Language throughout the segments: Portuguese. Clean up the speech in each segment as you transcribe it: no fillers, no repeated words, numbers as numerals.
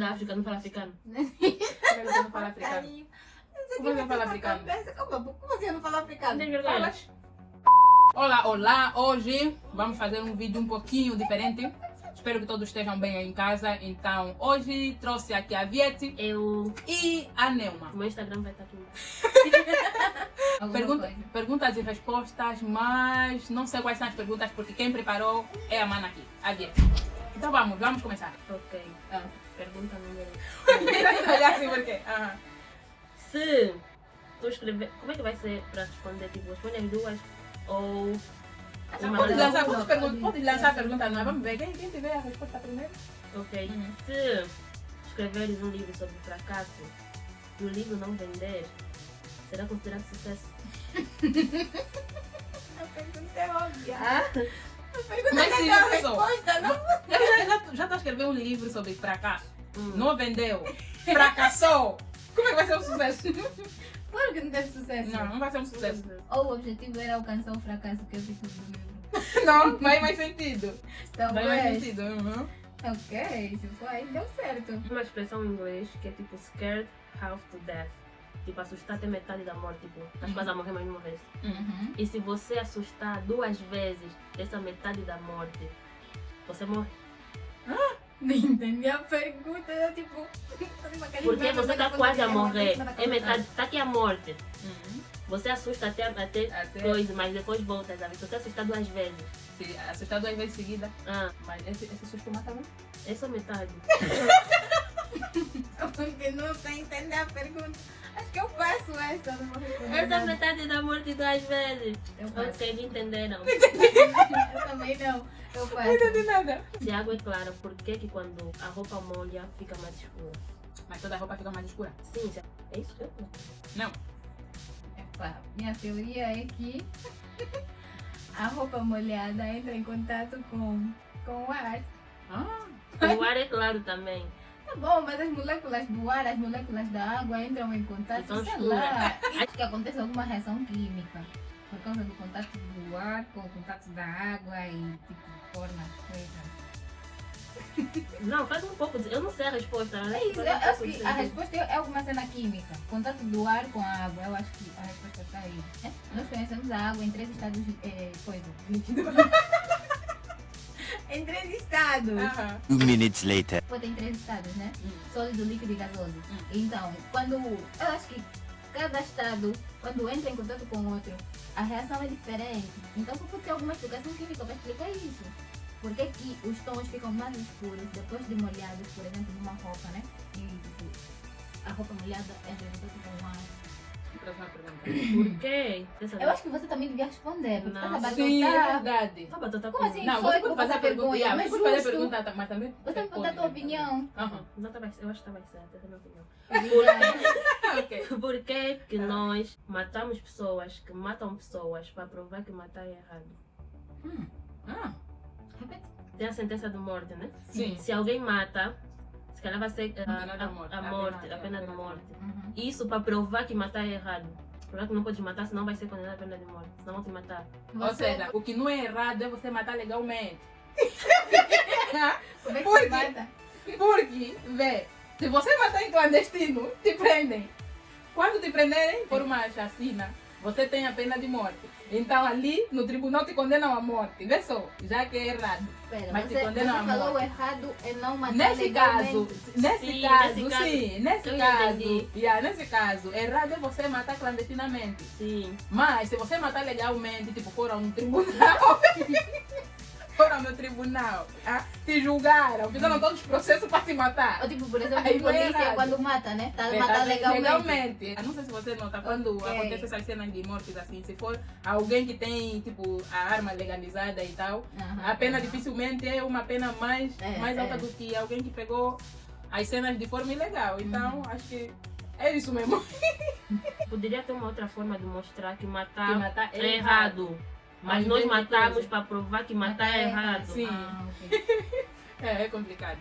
da África não fala africano? Como é que você não fala africano? Como você não fala africano? Como assim eu não falo africano? Não tem vergonha. Falas? Olá, olá! Hoje vamos fazer um vídeo um pouquinho diferente. Espero que todos estejam bem aí em casa. Então, hoje trouxe aqui a Vieti Eu... e a Neuma. O meu Instagram vai estar aqui. Perguntas e respostas, mas não sei quais são as perguntas porque quem preparou é a mana aqui, a Vieti. Então vamos começar. Ok. Pergunta número... Olha assim por quê? Aham. Se tu escrever... Como é que vai ser para responder? Tipo, responde as duas ou... Pode lançar, pode lançar a pergunta, não é? Vamos ver quem tiver a resposta primeiro. Ok. Se escreveres um livro sobre fracasso e o livro não vender, será considerado sucesso? A pergunta é óbvia. Ah? A pergunta Mas não sim, tem a pessoal. resposta, não? Já está a escrever um livro sobre fracasso? Não vendeu? Fracassou? Como é que vai ser um sucesso? Claro que não teve sucesso. Não vai ser um sucesso. Ou o objetivo era alcançar o fracasso que eu fiz no livro. Não, vai mais sentido. Vai mais Talvez. sentido. Uhum. Ok, se for aí, deu certo. Uma expressão em inglês que é tipo scared half to death. Tipo, assustar até metade da morte. Tipo, estás quase a morrer, mas não morreste. Uhum. E se você assustar 2 vezes essa metade da morte, você morre. Nem entendi a pergunta, eu tipo... Porque você está quase a morrer. É metade, está aqui a morte. Uhum. Você assusta até coisa, mas depois volta, sabe? Se você assustar 2 vezes. Se assustar 2 vezes seguida, Ah, mas esse susto mata muito. é só metade. Porque não sei entender a pergunta. Acho que eu passo essa, não vou responder. Essa metade da morte 2 vezes. Eu passo. Ok, não entenderam. Eu também não. Eu Não passo. entendi nada. Se a água é clara, por que que quando a roupa molha fica mais escura? Mas toda a roupa fica mais escura. Sim, é isso que eu... Não. Epá, minha teoria é que a roupa molhada entra em contato com o ar. Ah, O ar é claro também. Tá bom, mas as moléculas do ar, as moléculas da água entram em contato, Então sei escura. lá. Acho que acontece alguma reação química. Por causa do contato do ar com o contato da água e tipo, forma as coisas. Não, faz um pouco de... Eu não sei a resposta, né? É isso, eu acho que a resposta é alguma cena química. Contato do ar com a água, eu acho que a resposta está aí. É? Nós conhecemos a água em 3 estados líquidos. Em 3 estados. aham. 2 minutes later. Pode ter em 3 estados, né? Hum. Sólido, líquido e gasoso. Então, quando eu acho que cada estado, quando entra em contato com o outro, a reação é diferente. Então, só pode ter alguma explicação química para explicar isso. Por que que os tons ficam mais escuros depois de molhados, por exemplo, numa roupa, né? E tipo, a roupa molhada entra em contato com o ar. Próxima pergunta. Por quê? Eu acho que você também devia responder, porque Não. você vai Sim, é botar... verdade. Tá batata Como assim? Não, Foi você por pode fazer a passar pergunta. vergonha, Você mas pode fazer a justo. pergunta, mas também. Você tem que contar a tua opinião. Aham. Eu acho que estava certa, essa é a minha opinião. Ok. Por que que nós matamos pessoas que matam pessoas para provar que matar é errado? Ah, Repete. Tem a sentença de morte, né? sim. Se alguém mata, se calhar vai ser Pena da morte. a pena de morte. Uhum. Isso para provar que matar é errado. Provar que não podes matar, senão vai ser condenado à pena de morte. Senão vão te matar. Ou seja, o que não é errado é você matar legalmente. Como é que Por se quê? mata? Porque, vê, se você matar em clandestino, te prendem. Quando te prenderem por uma chacina, você tem a pena de morte. Então ali, no tribunal, te condenam à morte. Vê só, já que é errado. Pera, Mas te você condenam à falou morte. errado é não matar Nesse caso, legalmente. Sim, nesse eu caso, entendi. nesse caso, errado é você matar clandestinamente. Sim. Mas se você matar legalmente, tipo, foram no tribunal, foram no tribunal, te julgaram, fizeram todos os processos para te matar. Ou tipo, por exemplo, Aí a não é polícia errado. quando mata, né? Tá Verdade, matar legalmente. Eu não sei se você nota, quando Ok. acontece essas cenas de mortes assim, se for alguém que tem tipo a arma legalizada e tal, Aham. a pena dificilmente é uma pena mais alta é. do que alguém que pegou as cenas de forma ilegal. Então, acho que é isso mesmo. Poderia ter uma outra forma de mostrar que Que matar matar é errado. Mas Ao nós invés de matamos coisa. para provar que matar é errado. Sim. Ah, ok. É complicado.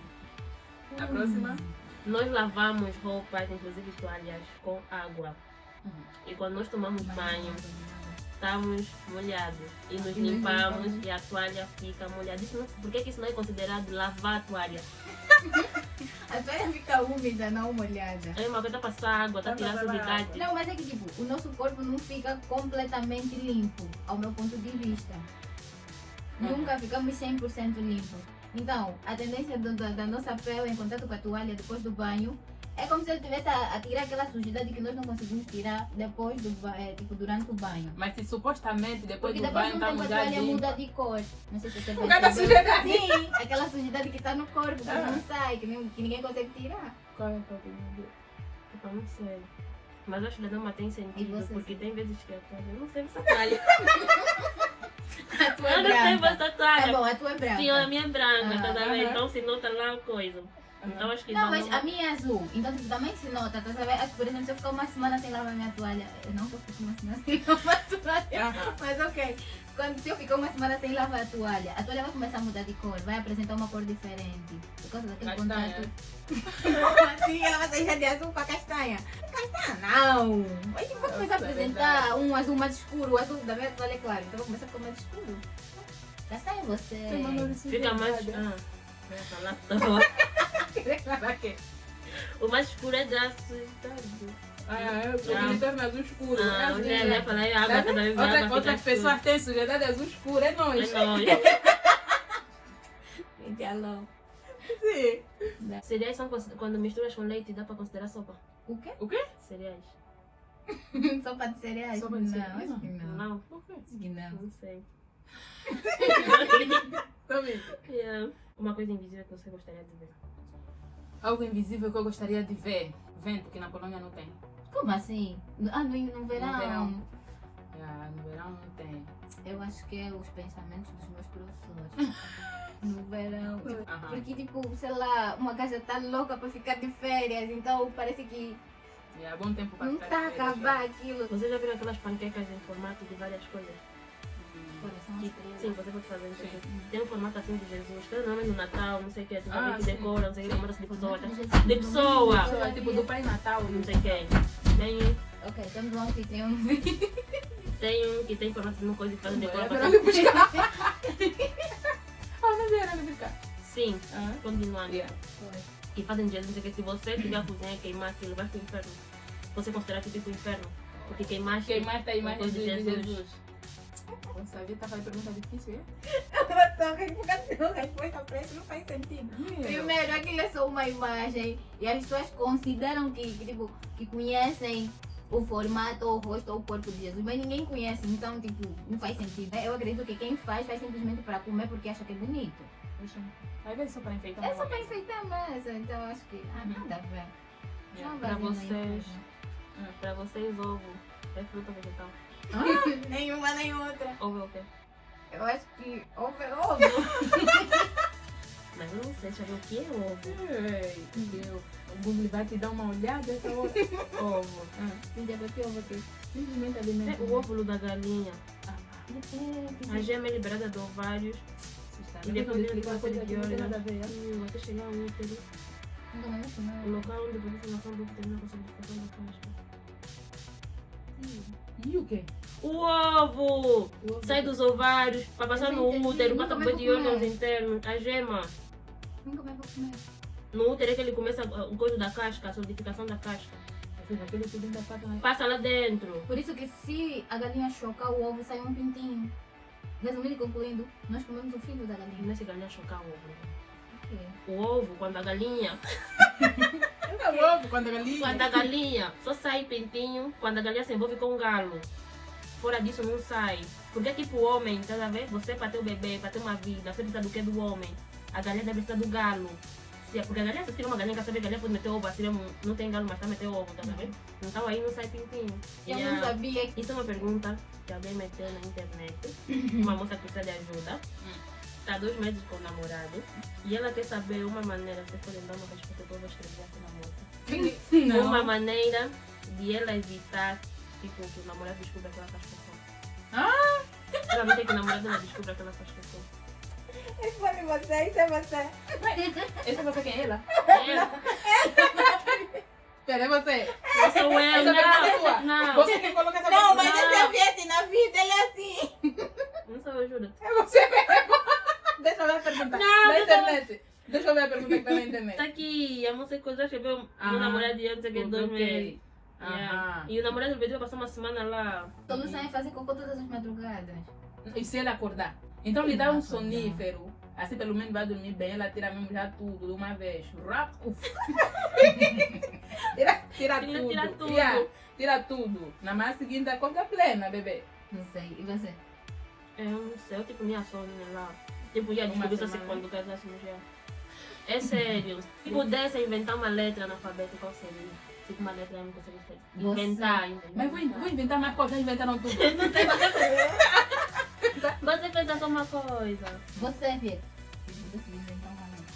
A próxima. Nós lavamos roupas, inclusive toalhas, com água. E quando nós tomamos banho, estamos molhados. E nos E nos limpamos limpamos. e a toalha fica molhada. Por que isso não é considerado lavar a toalha? A toalha fica úmida, não molhada. Aí uma coisa tá passar água, tá tirando sujidade. Não, mas é que tipo, o nosso corpo não fica completamente limpo, ao meu ponto de vista. Nunca ficamos 100% limpos. Então, a tendência da nossa pele em contato com a toalha depois do banho é como se ele estivesse a tirar aquela sujidade que nós não conseguimos tirar depois do tipo, durante o banho. Mas se supostamente depois Porque do depois de banho um tá tempo a toalha molhadinho. muda de cor. Não sei se você Por causa da percebeu. sujidade. Sim, aquela sujidade que está no corpo, que não sai, que ninguém consegue tirar. Qual é a tua opinião? Tipo, não sei. Mas acho que a dama tem E sentido, você? porque tem vezes que a toalha. Eu não sei essa toalha. A tua é Eu não sei branca. essa Tá toalha. bom, a tua é branca. Sim, a minha é branca, Ah, tá vendo? aham. Então se nota lá a coisa. Então acho que Não, dá mas uma- a minha é azul, então tipo, também se nota, tá sabendo? Acho que, por exemplo, se eu ficar uma semana sem lavar minha toalha, eu não vou ficar uma semana sem lavar a toalha, Aham. mas ok. Se eu ficar uma semana sem lavar a toalha vai começar a mudar de cor, vai apresentar uma cor diferente, por causa daquele Castanha. contato. Assim, ela vai sair de azul para castanha. Castanha não! Vai tipo, vai começar a Isso é apresentar um azul mais escuro, o azul da minha toalha é claro, então vai começar a ficar mais escuro. Castanha Tem uma você. luz de Fica mais. sujidade. Eu ia falar toa. Pra quê? O mais escuro é da sujidade. Porque ele torna azul escuro. É Ah, azul mulher, escuro. ia falar, é água cada vez mais. água Outras fica pessoas têm sujidade azul escuro, é nós. escura. É nóis. Gente, alô. Sim. Cereais são quando misturas com leite dá pra considerar sopa. O quê? O quê? Cereais. Sopa de cereais? Sopa de Não, cereais? acho que não. Não, Por quê? Acho que não. não sei. Também. Yeah. Uma coisa invisível que você gostaria de ver. Algo invisível que eu gostaria de ver. Vento, que na Polônia não tem. Como assim? Ah, no verão. verão. No verão não tem. Eu acho que é os pensamentos dos meus professores. No verão. Aham. Porque, tipo, sei lá, uma gaja tá louca para ficar de férias, então parece que É bom tempo para não ficar tá a de férias. acabar aquilo. Você já viu aquelas panquecas em formato de várias coisas? Coração Que, estrela. sim, você pode fazer isso. Sim. Tem um formato assim de Jesus. Tem o nome no Natal, não sei o que. Tu vai ver que sim. decora, não sei o que, formato de pessoa. Tá? Jesus. De pessoa! Pessoa, tipo do Pai Natal. Não sei quem. Ok, temos um anfitrião. Tem um que tem formato de uma coisa que faz decora Era pra ali buscar. Não era ali buscar. Sim, continuando. Yeah. E fazem Jesus, não sei o que. Se você tiver a cozinha e queimar aquilo, vai pro inferno. Você considera que tipo inferno? Porque queimaste Queimaste a imagem coisa de Jesus. Nossa, a Vitor faz pergunta difícil, é? A resposta para isso não faz sentido. Primeiro, aquilo é só uma imagem e as pessoas consideram tipo, que conhecem o formato, o rosto ou o corpo de Jesus, mas ninguém conhece, então tipo, não faz sentido. Eu acredito que quem faz simplesmente para comer porque acha que é bonito. Às vezes só para enfeitar É uma só para mesa. enfeitar a mesa, então acho que nada a ver. Yeah. Não Pra vai ver no vocês. inferno. Pra vocês, ovo é fruta vegetal. Nenhuma nem outra. Ovo é o quê? Eu acho que ovo é ovo. Mas eu não sei, deixa eu ver o que é ovo. Ei, Deus. O Google vai te dar uma olhada essa hora. Ovo. Gente, eu botei ovo aqui. Simplesmente É alimento. o óvulo da galinha. A gema é liberada de ovários. E depois ele passa de órgãos. Até chegar ao útero. Nunca mais O não. local onde a formação do útero termina com a solidificação da casca. E o quê? O ovo! Sai dos ovários, para passar no útero, passa por de órgãos internos. A gema. Nunca mais vou comer. No útero é que ele começa o coisa da casca, a solidificação da casca. Ou seja, aquele tudo ainda passa na... Passa lá dentro. Por isso que se a galinha chocar o ovo, sai um pintinho. Resumindo e concluindo, nós comemos o filho da galinha. Não é se galinha chocar o ovo. Ok. O ovo, quando a galinha É ovo quando a galinha... Quando a galinha só sai pintinho, quando a galinha se envolve com o galo. Fora disso não sai. Porque tipo o homem, tá a ver? Você para ter o bebê, para ter uma vida, você precisa do que do homem? A galinha deve precisar do galo. Porque a galinha, se tira uma galinha, quer saber, a galinha pode meter ovo, assim, não tem galo, mas tá meter ovo, tá vendo? Então aí não sai pintinho. Eu E não sabia que isso é uma pergunta que alguém meteu na internet. Uma moça que precisa de ajuda. Tá 2 meses com o namorado. E ela quer saber uma maneira, se forem dar uma resposta que eu vou escrever aqui na moto. Uma maneira de ela evitar, tipo, que o namorado descubra que ela faz cocô. Ela não quer que o namorado dela descubra que ela faz cocô. isso foi você, isso é você. Essa é você quem é ela? É, Espera, é você. eu sou eu, Essa pergunta é sua. não. Você que coloca essa Não, pergunta. mas esse é o Viete na vida, ele é assim. Não sou eu, juro. É você mesmo. Deixa eu ver a pergunta. Não, na deixa eu internet. Deixa eu ver a pergunta que tá na Tá internet. aqui, a moça que já escreveu meu Aham. namorado de antes que 2 meses. Ok. Yeah. Aham. E o namorado do pediu passar uma semana lá. A solução é fazer cocô todas as madrugadas. E se ele acordar? Então lhe dá um Não, sonífero, assim pelo menos vai dormir bem, ela tira mesmo já tudo de uma vez. Rap, uf. tira Ele tudo. tira tudo. Yeah, tira tudo. Na manhã seguinte acorda plena, bebê. Não sei. E você? Eu não sei, eu tipo minha sogra lá. Tipo, já Uma descobri isso assim semana. quando casássemos já. É sério. Se pudesse inventar uma letra analfabeta, qual seria? Tipo uma letra eu não consigo fazer. Você. Inventar, entendeu? Mas vou inventar mais coisas, já inventaram tudo. Não sei, você pensa só uma coisa. Você, Vitor. Se você tivesse que inventar uma letra.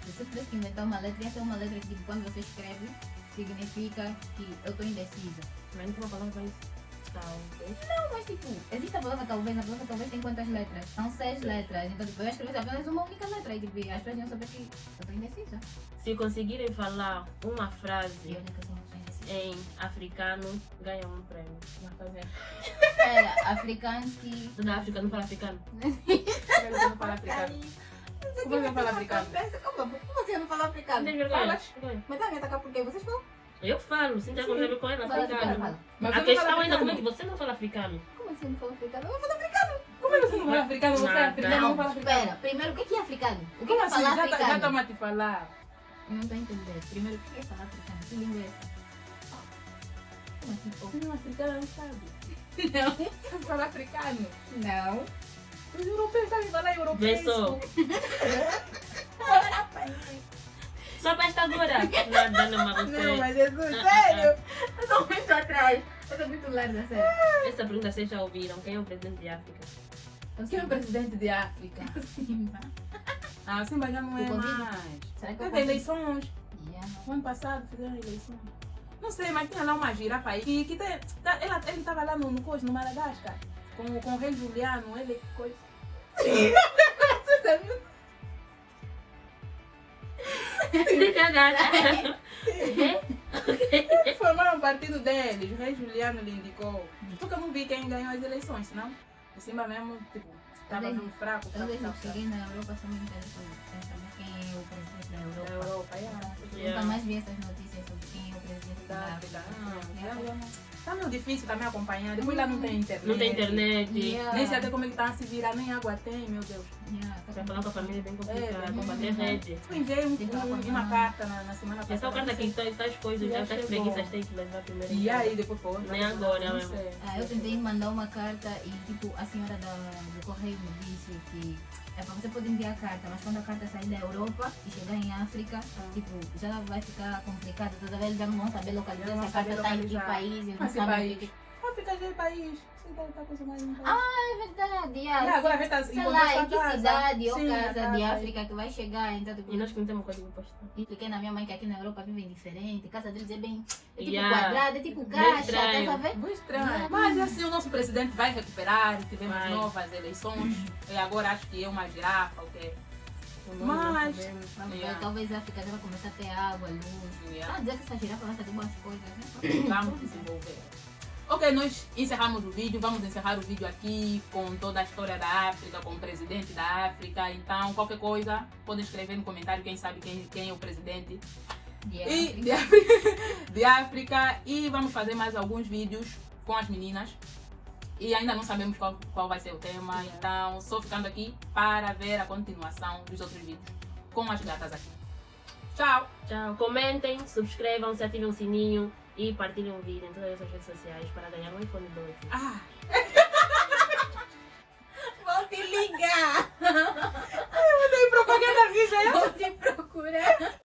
Se você tivesse que inventar uma letra, ia ser uma letra que tipo, quando você escreve, significa que eu estou indecisa. Mas não tem uma palavra pra isso. Talvez. Não, mas tipo, existe a palavra talvez tem quantas letras? São 6 letras. Então tipo, eu escrevi apenas uma única letra e tipo, as pessoas iam saber que eu estou indecisa. Se conseguirem falar uma E frase olha que eu sou uma pessoa indecisa. em africano, ganham um prêmio. Era africanos que... Tu da África não fala africano? Como você não fala africano? Como você não fala africano? Como você não fala Não africano? tem vergonha? Falas? Mas tá me atacar por quê? Vocês falam? Eu falo, se já convive com ela, Fala, africano. fala. Mas A você não questão fala ainda como é africano? que você não fala africano? Como assim eu não falo africano? Eu vou falar africano. Como é que você não fala africano? Você é Nada. africano, não fala africano. Espera, primeiro, o que é africano? O que Como é assim? falar Já africano? estamos a te falar. Eu não estou a entender. Primeiro, o que é falar africano? Que língua é essa? Como assim? pô? Você não é africano, não sabe. Não. Não fala africano. Não. Os europeus sabem falar europeu. Vê só. Só pra esta dura. Nada, não, mas você. Não, mas Jesus, sério. Eu estou muito atrás. Eu estou muito lerda, sério. Essa pergunta vocês já ouviram. Quem é o presidente de África? Quem é o presidente de África? Simba. Ah, Simba já não é O Covid? mais. Será que eu Teve eleições. Yeah. O ano passado fizeram eleições. Não sei, mas tinha lá uma girafa aí. Que tem, ele estava lá no coisa, no Madagascar. Com o rei Juliano, ele que coisa. Formaram o partido deles, o rei Juliano lhe indicou. Porque eu não vi quem ganhou as eleições, senão o Simba mesmo, tipo, estava Desde- mesmo fraco. Eu desde que fraco. cheguei na Europa sou muito interessante em saber quem é o presidente da Da Europa. Europa, yeah. Nunca mais vi essas notícias sobre quem é o presidente da Da África. África. Já não. Tá meio difícil também acompanhar. Depois lá não tem internet. Não tem internet. Yeah. Nem sei até como é que tá a se virar, nem água tem, meu Deus. Yeah, tá Pra falar com a família é bem complicado. É, Pra ter rede. Eu enviei Tem que falar com a uma mãe. carta na semana passada. Essa carta aqui, tais coisas, Já já tais chegou. preguiças tem que levar primeiro. E aí depois foi. Nem agora, não mesmo. sei. Eu tentei mandar uma carta e tipo a senhora do correio me disse que você pode enviar a carta, mas quando a carta sair da Europa e chegar em África, tipo, já vai ficar complicado. Toda vez já não vão saber Já localizar não se a vão carta saber está em que localizar. país, não Mas que sabem o país? que. África já é país. Você tá acostumado em país. É verdade, E yeah. agora a gente tá Sei encontrando lá, sua em que casa. cidade ou Sim, a casa de casa. África que vai chegar, então tipo, E nós que não temos código postal. expliquei na minha mãe que aqui na Europa vivem diferente, casa deles é bem, é tipo Yeah. quadrada, é tipo Bem caixa, estranho. tá sabendo? Muito estranho. Yeah. Mas assim, o nosso presidente vai recuperar. Tivemos Vai. novas eleições. E agora acho que é uma girafa, o quê? Não Mas- sabemos. Vamos ver, Yeah. talvez a África já vai começar a ter água, luz. Yeah. Ah, dizer que essa girafa vai fazer boas coisas, né? Vamos desenvolver. Ok, nós encerramos o vídeo. Vamos encerrar o vídeo aqui com toda a história da África, com o presidente da África. Então, qualquer coisa, podem escrever no comentário quem sabe quem é o presidente Yeah. de África. E vamos fazer mais alguns vídeos com as meninas. E ainda não sabemos qual vai ser o tema. Então, só ficando aqui para ver a continuação dos outros vídeos com as gatas aqui. Tchau! Tchau. Comentem, subscrevam-se, ativem o sininho e partilhem o vídeo em todas as redes sociais para ganhar um iPhone 12. Ah!